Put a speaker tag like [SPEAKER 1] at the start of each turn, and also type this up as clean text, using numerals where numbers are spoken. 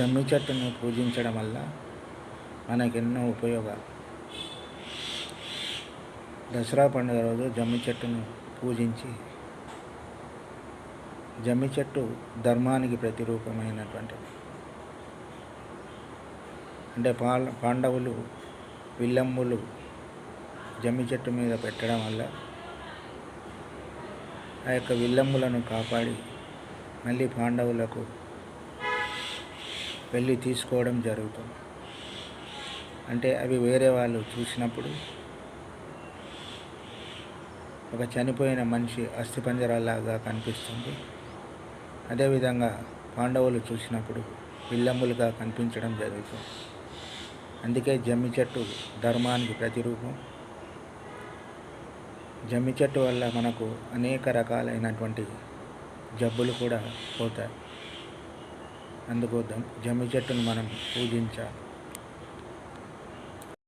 [SPEAKER 1] జమ్మి చెట్టును పూజించడం వల్ల మనకెన్నో ఉపయోగాలు. దసరా పండుగ రోజు జమ్మి చెట్టును పూజించి, జమ్మి చెట్టు ధర్మానికి ప్రతిరూపమైనటువంటిది. అంటే పాండవులు విల్లంబులు జమ్మి చెట్టు మీద పెట్టడం వల్ల ఆ యొక్క విల్లంబులను కాపాడి మళ్ళీ పాండవులకు వెళ్ళి తీసుకోవడం జరుగుతుంది. అంటే అవి వేరే వాళ్ళు చూసినప్పుడు ఒక చనిపోయిన మనిషి అస్థిపంజరాలాగా కనిపిస్తుంది. అదేవిధంగా పాండవులు చూసినప్పుడు విల్లంబులుగా కనిపించడం జరుగుతుంది. అందుకే జమ్మి చెట్టు ధర్మానికి ప్రతిరూపం. జమ్మి చెట్టు వల్ల మనకు అనేక రకాలైనటువంటి జబ్బులు కూడా పోతాయి. అందుకు జమ్మి చెట్టును మనం పూజించాలి.